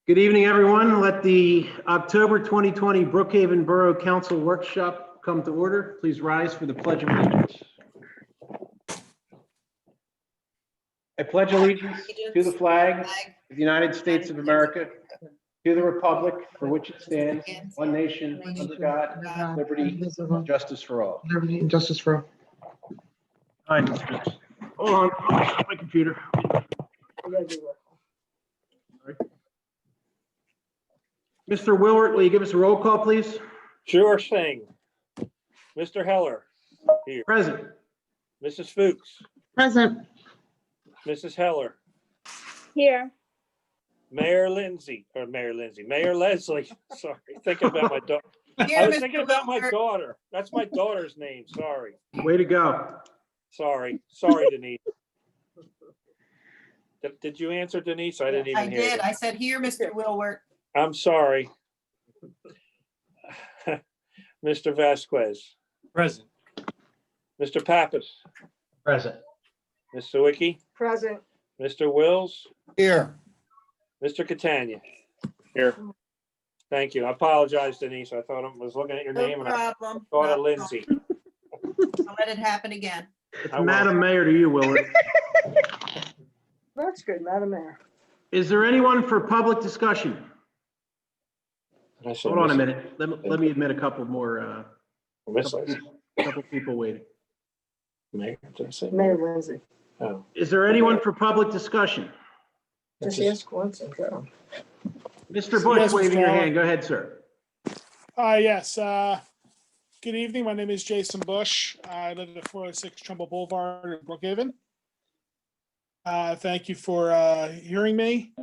Good evening, everyone. Let the October 2020 Brookhaven Borough Council Workshop come to order. Please rise for the Pledge of Allegiance. I pledge allegiance to the flag of the United States of America, to the republic for which it stands, one nation, under God, liberty, justice for all. Liberty and justice for all. All right, hold on, I'll stop my computer. Mr. Willard, will you give us a roll call, please? Sure thing. Mr. Heller, here. Present. Mrs. Fuchs, Present. Mrs. Heller, Here. Mayor Leslie, sorry, thinking about my daughter. I was thinking about my daughter. That's my daughter's name, sorry. Way to go. Sorry, Denise. Did you answer, Denise? I didn't even I hear did. that. I said, here, Mr. Wilworth. I'm sorry. Mr. Vasquez, Present. Mr. Pappas, Present. Ms. Sawicki, Present. Mr. Wills, Here. Mr. Catania. Here. Thank you. I apologize, Denise. I thought I was looking at your No name and I problem. thought of No Lindsay. problem. Don't let it happen again. It's I will. Madam Mayor to you, Willard. That's good, Madam Mayor. Is there anyone for public discussion? Hold on a minute. Let me admit a couple more, couple people waiting. Mayor, did I say Mayor Mayor? Lindsay. Oh. Is there anyone for public discussion? Just ask once and go. Mr. Bush Yes, Mr. waving your Allen. hand. Go ahead, sir. Yes. Good evening. My name is Jason Bush. I live at 406 Trumbull Boulevard in Brookhaven. Thank you for hearing me.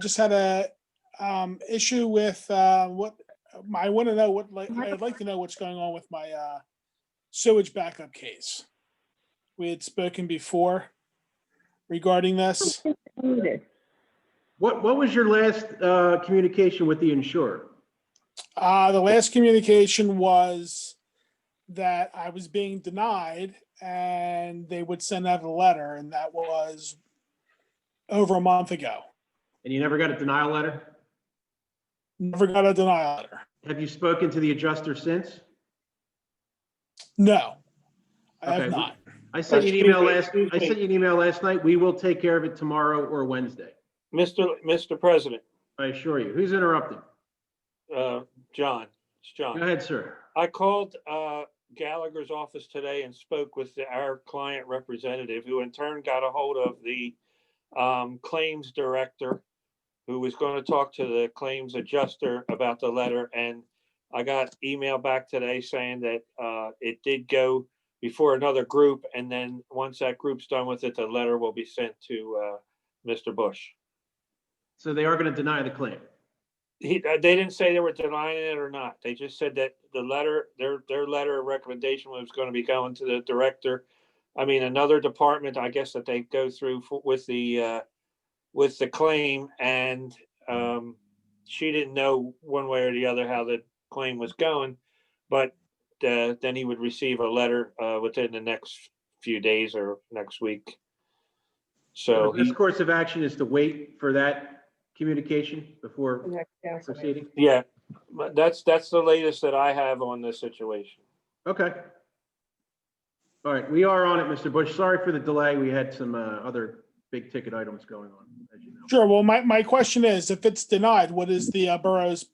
Just had a issue with what I want to know. I'd like to know what's going on with my sewage backup case. We had spoken before regarding this. What was your last communication with the insurer? The last communication was that I was being denied and they would send out a letter, and that was over a month ago. And you never got a denial letter? Never got a denial letter. Have you spoken to the adjuster since? No, I Okay. have not. I sent you an email last night. We will take care of it tomorrow or Wednesday. Mr. President, I assure you. Who's interrupting? John, it's Go John. ahead, sir. I called Gallagher's office today and spoke with our client representative, who in turn got a hold of the claims director, who was going to talk to the claims adjuster about the letter. And I got email back today saying that it did go before another group. And then once that group's done with it, the letter will be sent to Mr. Bush. So they are going to deny the claim. They didn't say they were denying it or not. They just said that the letter, their letter of recommendation was going to be going to the director. I mean, another department, I guess, that they go through with the claim, and she didn't know one way or the other how the claim was going, but then he would receive a letter within the next few days or next week. So This course of action is to wait for that communication before proceeding? yeah, but that's the latest that I have on this situation. Okay. All right, we are on it, Mr. Bush. Sorry for the delay. We had some other big ticket items going on, as you know. Sure. Well, my question is, if it's denied, what is the borough's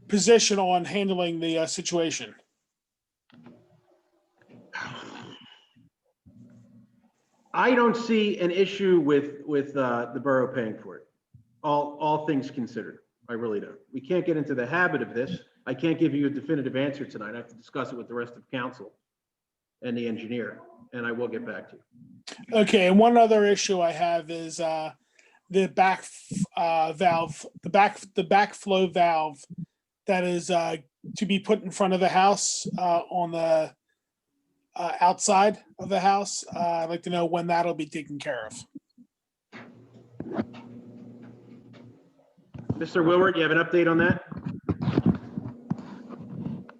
position on handling the situation? I don't see an issue with the borough paying for it. All things considered, I really don't. We can't get into the habit of this. I can't give you a definitive answer tonight. I have to discuss it with the rest of council and the engineer, and I will get back to you. Okay, and one other issue I have is the back valve, the backflow valve that is to be put in front of the house on the outside of the house. I'd like to know when that'll be taken care of. Mr. Willard, you have an update on that?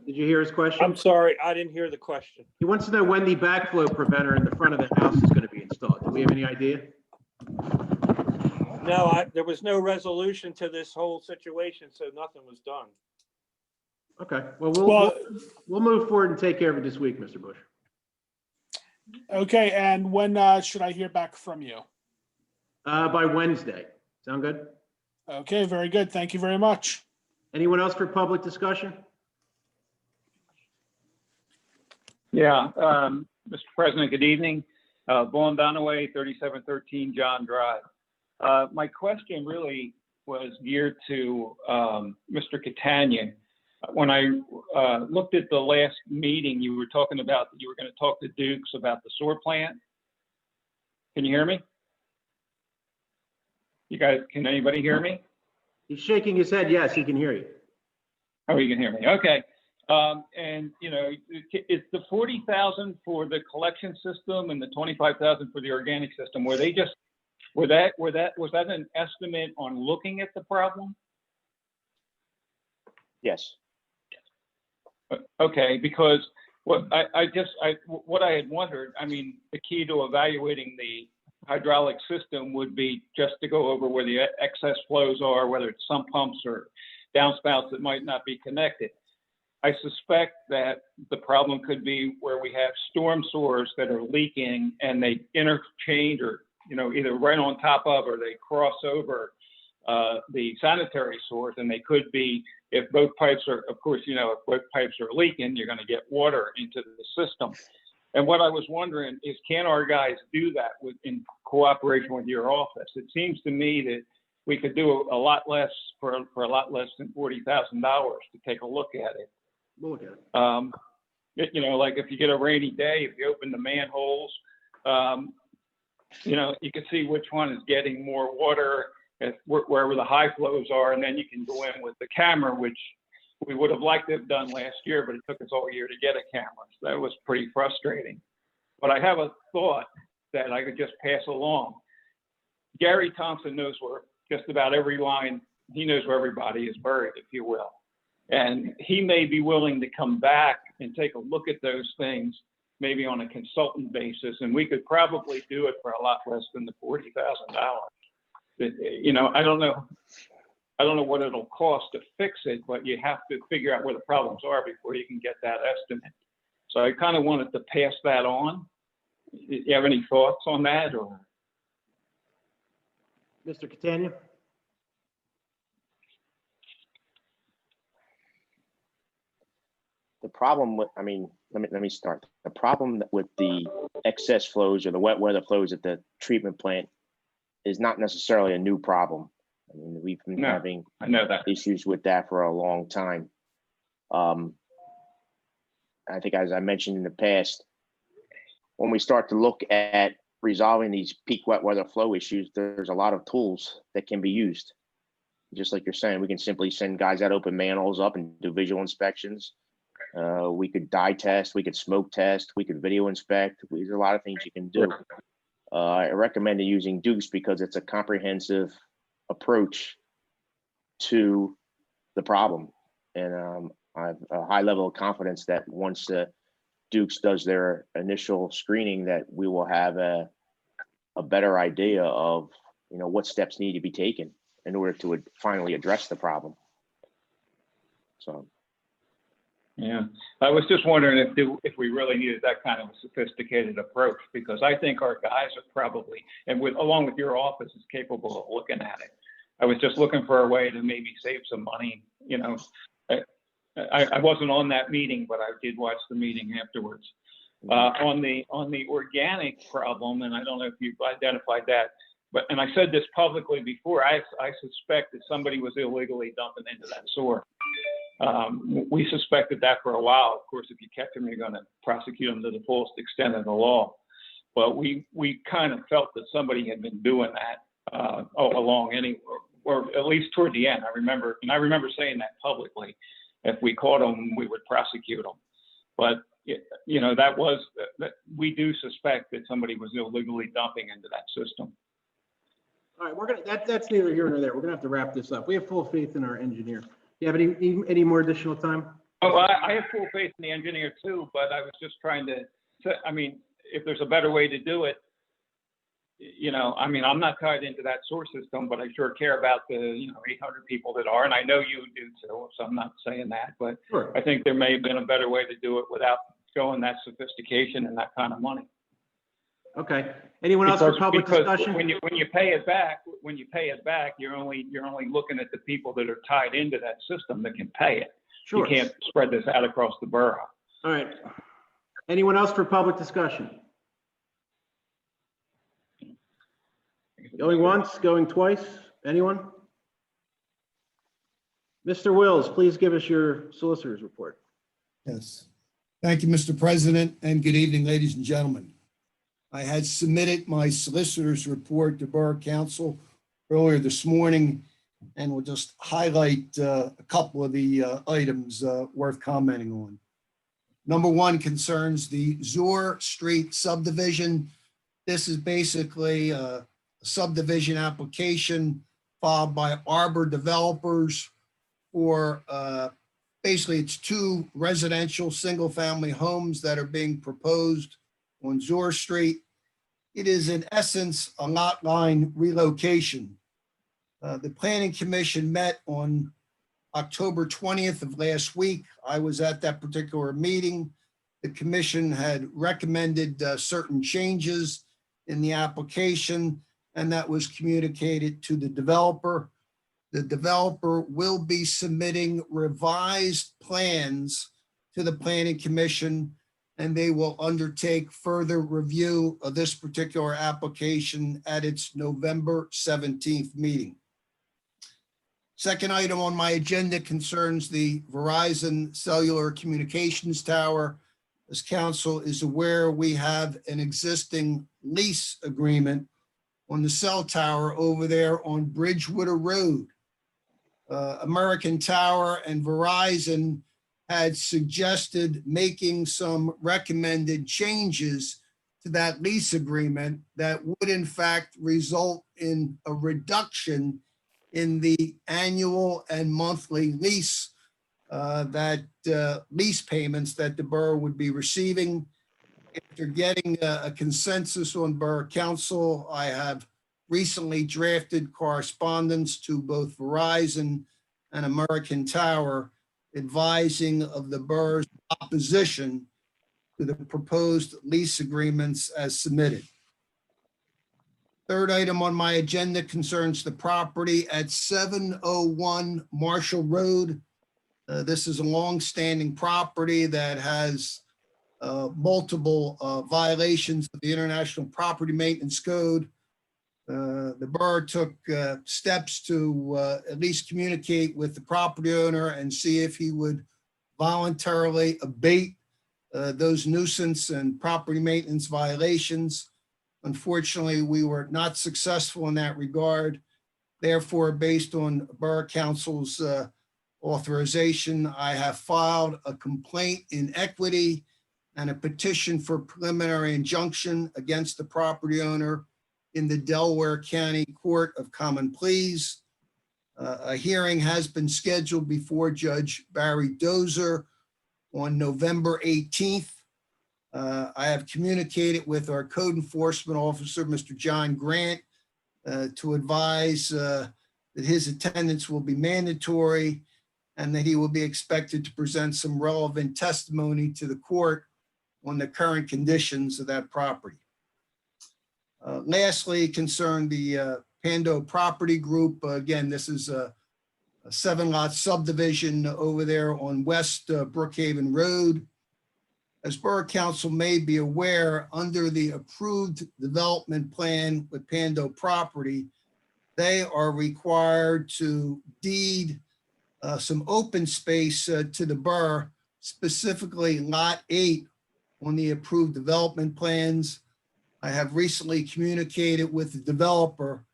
Did you hear his question? I'm sorry, I didn't hear the question. He wants to know when the backflow preventer in the front of the house is going to be installed. Do we have any idea? No, there was no resolution to this whole situation, so nothing was done. Okay, well, Well, we'll move forward and take care of it this week, Mr. Bush. okay, and when should I hear back from you? By Wednesday. Sound good? Okay, very good. Thank you very much. Anyone else for public discussion? Yeah, Mr. President, good evening. Vaughn Donaway, 3713 John Drive. My question really was geared to Mr. Catania. When I looked at the last meeting, you were talking about that you were going to talk to Dukes about the sewer plant. Can you hear me? You guys, can anybody hear me? He's shaking his head. Yes, he can hear you. Oh, you can hear me. Okay. And you know, it's the 40,000 for the collection system and the 25,000 for the organic system. Was that an estimate on looking at the problem? Yes. Okay, because what I had wondered, I mean, the key to evaluating the hydraulic system would be just to go over where the excess flows are, whether it's sump pumps or downspouts that might not be connected. I suspect that the problem could be where we have storm sewers that are leaking and they interchange, or, you know, either right on top of or they cross over the sanitary source, and they could be, if both pipes are, of course, you know, if both pipes are leaking, you're going to get water into the system. And what I was wondering is, can our guys do that in cooperation with your office? It seems to me that we could do a lot less for a lot less than $40,000 to take a look at it. We'll look at it. You know, like if you get a rainy day, if you open the manholes, you know, you can see which one is getting more water, wherever the high flows are, and then you can go in with the camera, which we would have liked to have done last year, but it took us all year to get a camera. So that was pretty frustrating. But I have a thought that I could just pass along. Gary Thompson knows where just about every line, he knows where everybody is buried, if you will. And he may be willing to come back and take a look at those things, maybe on a consultant basis, and we could probably do it for a lot less than the $40,000. You know, I don't know what it'll cost to fix it, but you have to figure out where the problems are before you can get that estimate. So I kind of wanted to pass that on. You have any thoughts on that, or? Mr. Catania? The problem with, I mean, let me start. The problem with the excess flows or the wet weather flows at the treatment plant is not necessarily a new problem. I mean, we've been having I know that issues with that for a long time. I think, as I mentioned in the past, when we start to look at resolving these peak wet weather flow issues, there's a lot of tools that can be used. Just like you're saying, we can simply send guys out, open manholes up and do visual inspections. We could dye test, we could smoke test, we could video inspect. There's a lot of things you can do. I recommend using Dukes because it's a comprehensive approach to the problem. And I have a high level of confidence that once Dukes does their initial screening, that we will have a better idea of, you know, what steps need to be taken in order to finally address the problem. So. Yeah, I was just wondering if we really needed that kind of a sophisticated approach, because I think our guys are probably, and along with your office, is capable of looking at it. I was just looking for a way to maybe save some money. You know, I wasn't on that meeting, but I did watch the meeting afterwards. On the organic problem, and I don't know if you've identified that, but, and I said this publicly before, I suspect that somebody was illegally dumping into that sewer. We suspected that for a while. Of course, if you catch them, you're going to prosecute them to the fullest extent of the law. But we kind of felt that somebody had been doing that all along, or at least toward the end. I remember saying that publicly. If we caught them, we would prosecute them. But you know, that we do suspect that somebody was illegally dumping into that system. All right, that's neither here nor there. We're gonna have to wrap this up. We have full faith in our engineer. You have any more additional time? Oh, I have full faith in the engineer too, but I was just trying to, I mean, if there's a better way to do it, you know, I mean, I'm not tied into that source system, but I sure care about the, 800 people that are, and I know you do too, so I'm not saying that, but Sure. I think there may have been a better way to do it without showing that sophistication and that kind of money. Okay. Anyone else for public Because discussion? when you pay it back, you're only looking at the people that are tied into that system that can pay it. Sure. You can't spread this out across the borough. All right. Anyone else for public discussion? Going once, going twice? Anyone? Mr. Wills, please give us your solicitor's report. Yes. Thank you, Mr. President, and good evening, ladies and gentlemen. I had submitted my solicitor's report to Borough Council earlier this morning, and will just highlight a couple of the items worth commenting on. Number one concerns the Azure Street subdivision. This is basically a subdivision application filed by Arbor Developers for basically it's 2 residential single-family homes that are being proposed on Azure Street. It is in essence a lot line relocation. The Planning Commission met on October 20th of last week. I was at that particular meeting. The commission had recommended certain changes in the application, and that was communicated to the developer. The developer will be submitting revised plans to the Planning Commission, and they will undertake further review of this particular application at its November 17th meeting. Second item on my agenda concerns the Verizon Cellular Communications Tower. As council is aware, we have an existing lease agreement on the cell tower over there on Bridgewater Road. American Tower and Verizon had suggested making some recommended changes to that lease agreement that would in fact result in a reduction in the annual and monthly lease lease payments that the borough would be receiving. After getting a consensus on Borough Council, I have recently drafted correspondence to both Verizon and American Tower advising of the borough's opposition to the proposed lease agreements as submitted. Third item on my agenda concerns the property at 701 Marshall Road. This is a long-standing property that has multiple violations of the International Property Maintenance Code. The borough took steps to at least communicate with the property owner and see if he would voluntarily abate those nuisance and property maintenance violations. Unfortunately, we were not successful in that regard. Therefore, based on Borough Council's authorization, I have filed a complaint in equity and a petition for preliminary injunction against the property owner in the Delaware County Court of Common Pleas. A hearing has been scheduled before Judge Barry Dozer on November 18th. I have communicated with our code enforcement officer, Mr. John Grant, to advise that his attendance will be mandatory and that he will be expected to present some relevant testimony to the court on the current conditions of that property. Lastly, concern the Pando Property Group. Again, this is a 7-lot subdivision over there on West Brookhaven Road. As Borough Council may be aware, under the approved development plan with Pando Property, they are required to deed some open space to the borough, specifically Lot 8 on the approved development plans. I have recently communicated with the developer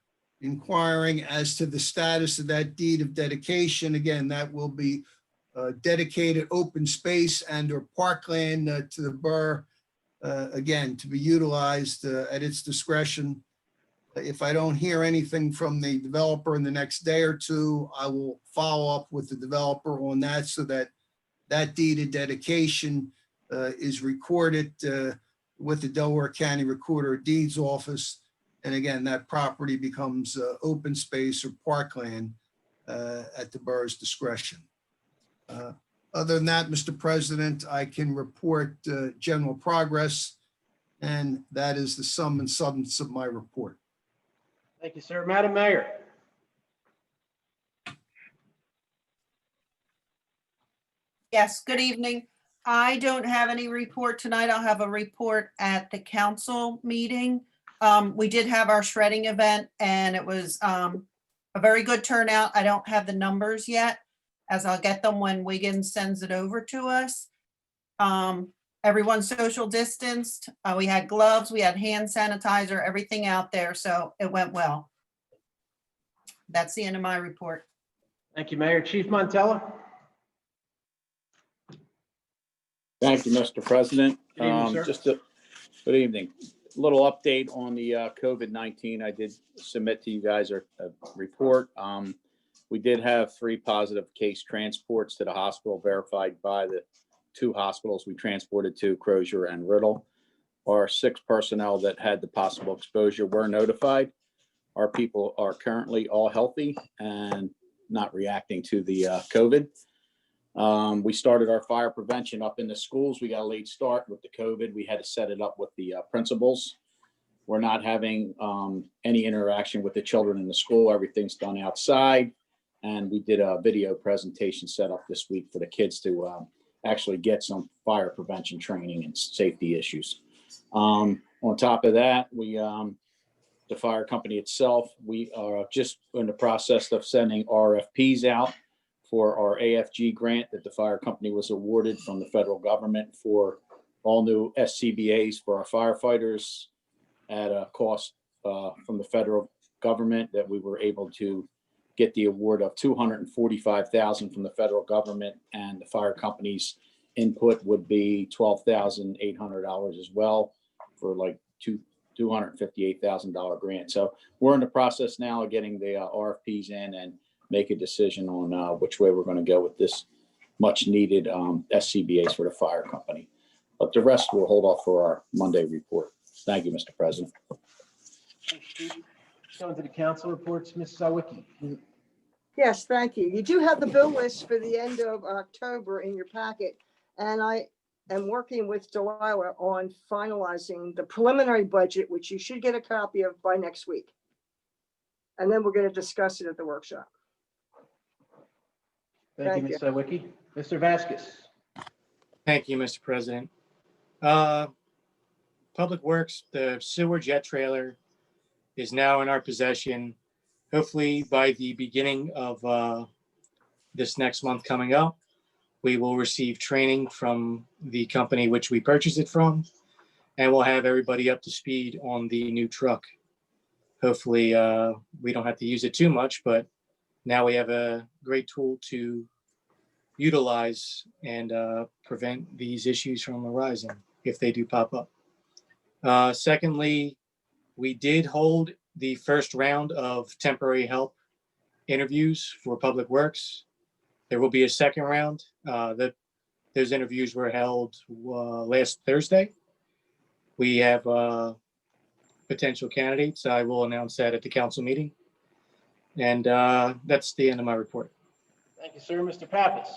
inquiring as to the status of that deed of dedication. Again, that will be dedicated open space and or parkland to the borough, again, to be utilized at its discretion. If I don't hear anything from the developer in the next day or two, I will follow up with the developer on that so that that deed of dedication is recorded with the Delaware County Recorder of Deeds Office And again, that property becomes open space or parkland at the borough's discretion. Other than that, Mr. President, I can report general progress, and that is the sum and substance of my report. Thank you, sir. Madam Mayor. Yes, good evening. I don't have any report tonight. I'll have a report at the council meeting. We did have our shredding event and it was a very good turnout. I don't have the numbers yet, as I'll get them when Wiggins sends it over to us. Everyone's social distanced. We had gloves, we had hand sanitizer, everything out there, so it went well. That's the end of my report. Thank you, Mayor. Chief Montella. Thank you, Mr. President. Good evening, sir. Good evening. A little update on the COVID-19. I did submit to you guys a report. We did have 3 positive case transports to the hospital verified by the 2 hospitals we transported to, Crozier and Riddle. Our 6 personnel that had the possible exposure were notified. Our people are currently all healthy and not reacting to the COVID. We started our fire prevention up in the schools. We got a late start with the COVID. We had to set it up with the principals. We're not having any interaction with the children in the school. Everything's done outside. And we did a video presentation set up this week for the kids to actually get some fire prevention training and safety issues. On top of that, the fire company itself, we are just in the process of sending RFPs out for our AFG grant that the fire company was awarded from the federal government for all new SCBAs for our firefighters at a cost from the federal government, that we were able to get the award of $245,000 from the federal government, and the fire company's input would be $12,800 as well, for like $258,000 grant. So we're in the process now of getting the RFPs in and make a decision on which way we're going to go with this much needed SCBAs for the fire company. But the rest we'll hold off for our Monday report. Thank you, Mr. President. Thanks, Chief. Going to the council reports, Ms. Sawicki. Yes, thank you. You do have the bill list for the end of October in your packet. And I am working with Delilah on finalizing the preliminary budget, which you should get a copy of by next week. And then we're going to discuss it at the workshop. Thank you, Ms. Sawicki. Mr. Vasquez. Thank you, Mr. President. Public Works, the sewer jet trailer is now in our possession. Hopefully by the beginning of this next month coming up, we will receive training from the company which we purchased it from, and we'll have everybody up to speed on the new truck. Hopefully we don't have to use it too much, but now we have a great tool to utilize and prevent these issues from arising if they do pop up. Secondly, we did hold the first round of temporary help interviews for Public Works. There will be a second round. Those interviews were held last Thursday. We have potential candidates. I will announce that at the council meeting. And that's the end of my report. Thank you, sir. Mr. Pappas.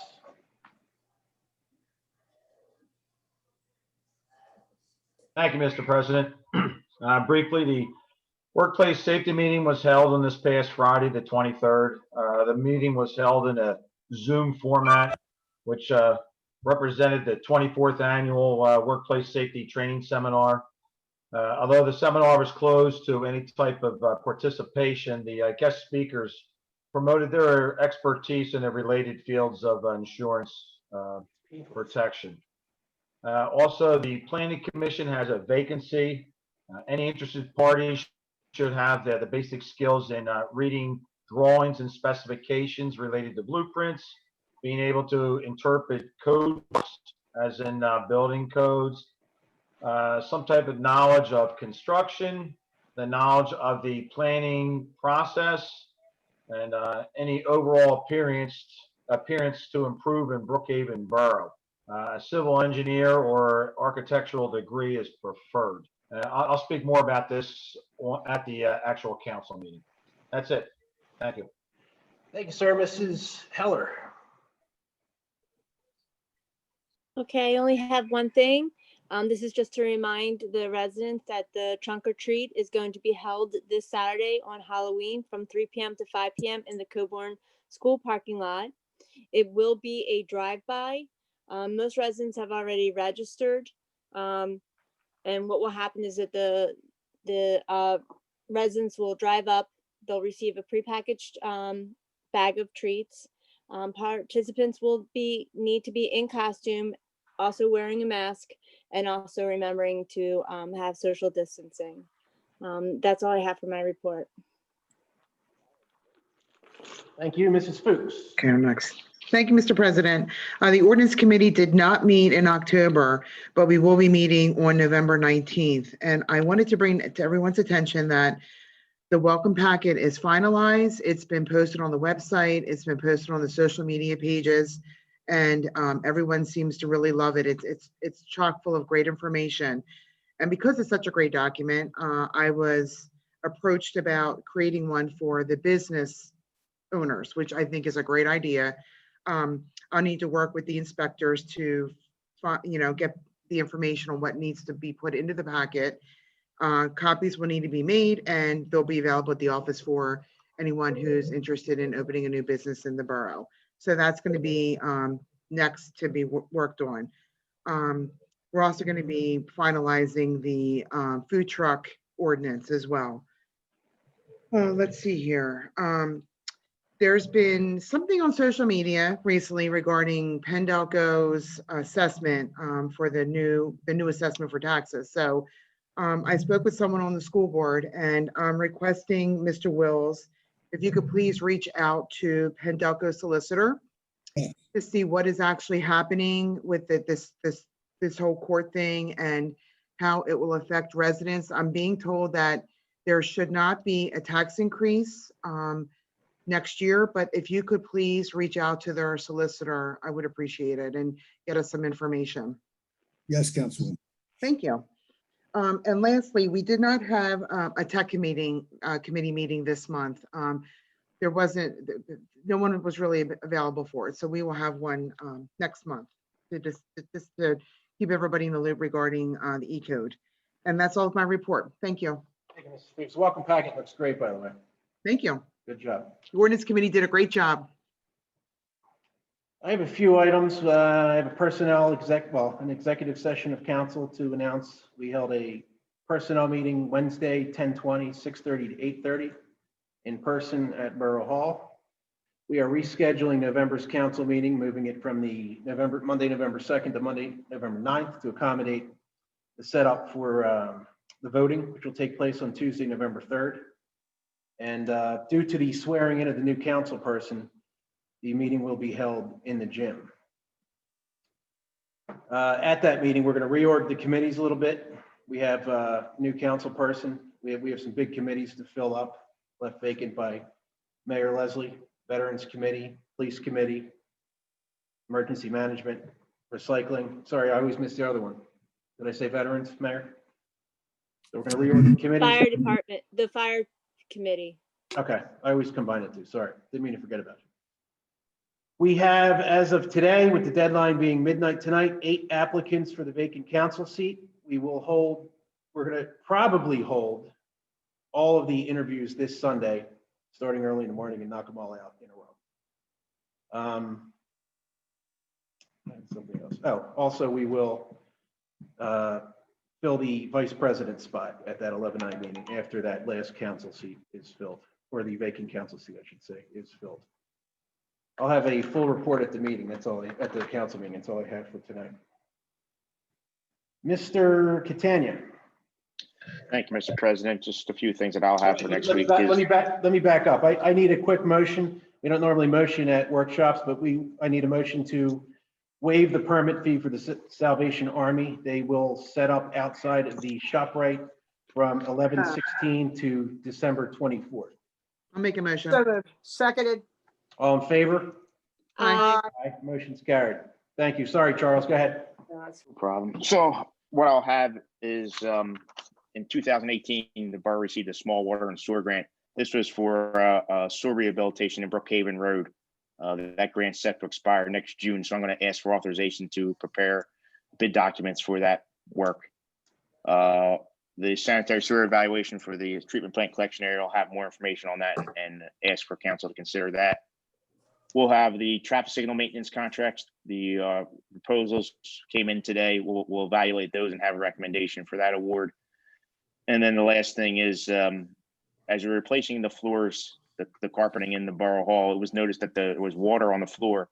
Thank you, Mr. President. Briefly, the workplace safety meeting was held on this past Friday, the 23rd. The meeting was held in a Zoom format, which represented the 24th annual workplace safety training seminar. Although the seminar was closed to any type of participation, the guest speakers promoted their expertise in the related fields of insurance protection. Also, the Planning Commission has a vacancy. Any interested parties should have the basic skills in reading drawings and specifications related to blueprints, being able to interpret codes, as in building codes, some type of knowledge of construction, the knowledge of the planning process, and any overall appearance to improve in Brookhaven Borough. A civil engineer or architectural degree is preferred. I'll speak more about this at the actual council meeting. That's it. Thank you. Thank you, sir. Mrs. Heller. Okay, I only have one thing. This is just to remind the residents that the trunk or treat is going to be held this Saturday on Halloween from 3 p.m. to 5 p.m. in the Coburn School parking lot. It will be a drive-by. Most residents have already registered. And what will happen is that the residents will drive up. They'll receive a prepackaged bag of treats. Participants will need to be in costume, also wearing a mask, and also remembering to have social distancing. That's all I have for my report. Thank you, Mrs. Fuchs. Okay, I'm next. Thank you, Mr. President. The ordinance committee did not meet in October, but we will be meeting on November 19th. And I wanted to bring to everyone's attention that the welcome packet is finalized. It's been posted on the website. It's been posted on the social media pages, and everyone seems to really love it. It's chock full of great information. And because it's such a great document, I was approached about creating one for the business owners, which I think is a great idea. I'll need to work with the inspectors to, get the information on what needs to be put into the packet. Copies will need to be made, and they'll be available at the office for anyone who's interested in opening a new business in the borough. So that's going to be next to be worked on. We're also going to be finalizing the food truck ordinance as well. Let's see here. There's been something on social media recently regarding Pendelco's assessment for the new assessment for taxes. So I spoke with someone on the school board, and I'm requesting Mr. Wills, if you could please reach out to Pendelco solicitor to see what is actually happening with this whole court thing and how it will affect residents. I'm being told that there should not be a tax increase next year, but if you could please reach out to their solicitor, I would appreciate it, and get us some information. Yes, Councilwoman. Thank you. And lastly, we did not have a tech committee meeting this month. No one was really available for it, so we will have one next month to just to keep everybody in the loop regarding the E-code. And that's all of my report. Thank you. Thank you, Mrs. Fuchs. Welcome packet looks great, by the way. Thank you. Good job. The ordinance committee did a great job. I have a few items. I have an executive session of council to announce. We held a personnel meeting Wednesday, 10/20, 6:30 to 8:30 in person at Borough Hall. We are rescheduling November's council meeting, moving it from the Monday, November 2nd to Monday, November 9th to accommodate the setup for the voting, which will take place on Tuesday, November 3rd. And due to the swearing in of the new council person, the meeting will be held in the gym. At that meeting, we're going to reorg the committees a little bit. We have a new council person. We have some big committees to fill up, left vacant by Mayor Leslie, Veterans Committee, Police Committee, Emergency Management, Recycling. Sorry, I always miss the other one. Did I say Veterans, Mayor? So we're going to reorg the committees. Fire department, the fire committee. Okay, I always combine it too. Sorry, didn't mean to forget about you. We have, as of today, with the deadline being midnight tonight, 8 applicants for the vacant council seat. We're going to probably hold all of the interviews this Sunday, starting early in the morning, and knock them all out in a row. And something else. Oh, also we will fill the vice president spot at that 11/9 meeting after that last council seat is filled, or the vacant council seat, I should say, is filled. I'll have a full report at the meeting. That's all, at the council meeting. That's all I have for tonight. Mr. Catania. Thank you, Mr. President. Just a few things that I'll have for next week. Let me back up. I need a quick motion. We don't normally motion at workshops, but I need a motion to waive the permit fee for the Salvation Army. They will set up outside of the ShopRite from 11/16 to December 24th. I'll make a motion. So moved. Seconded. All in favor? Aye. Aye. Motion's carried. Thank you. Sorry, Charles. Go ahead. No problem. So what I'll have is in 2018, the borough received a small water and sewer grant. This was for sewer rehabilitation in Brookhaven Road. That grant's set to expire next June, so I'm going to ask for authorization to prepare bid documents for that work. The sanitary sewer evaluation for the treatment plant collection area, I'll have more information on that and ask for council to consider that. We'll have the traffic signal maintenance contracts. The proposals came in today. We'll evaluate those and have a recommendation for that award. And then the last thing is, as you're replacing the floors, the carpeting in the Borough Hall, it was noticed that there was water on the floor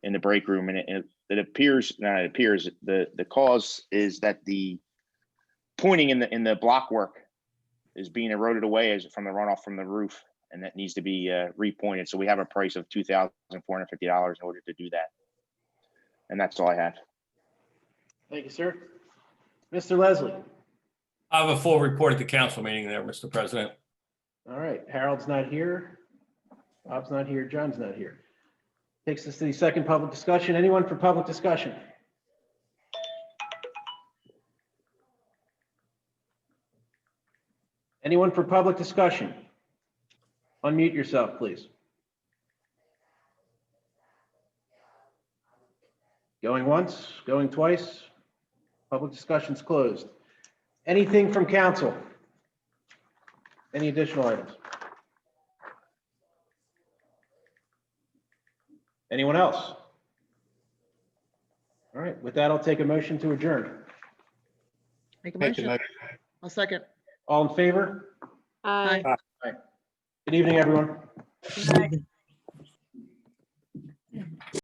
in the break room, and it appears, the cause is that the pointing in the block work is being eroded away as from the runoff from the roof, and that needs to be repointed. So we have a price of $2,450 in order to do that. And that's all I have. Thank you, sir. Mr. Leslie. I have a full report at the council meeting there, Mr. President. All right, Harold's not here. Bob's not here. John's not here. Takes us to the second public discussion. Anyone for public discussion? Anyone for public discussion? Unmute yourself, please. Going once, going twice. Public discussion's closed. Anything from council? Any additional items? Anyone else? All right, with that, I'll take a motion to adjourn. Make a Make the motion. I'll second. All in favor? Aye. Good evening, everyone. Aye.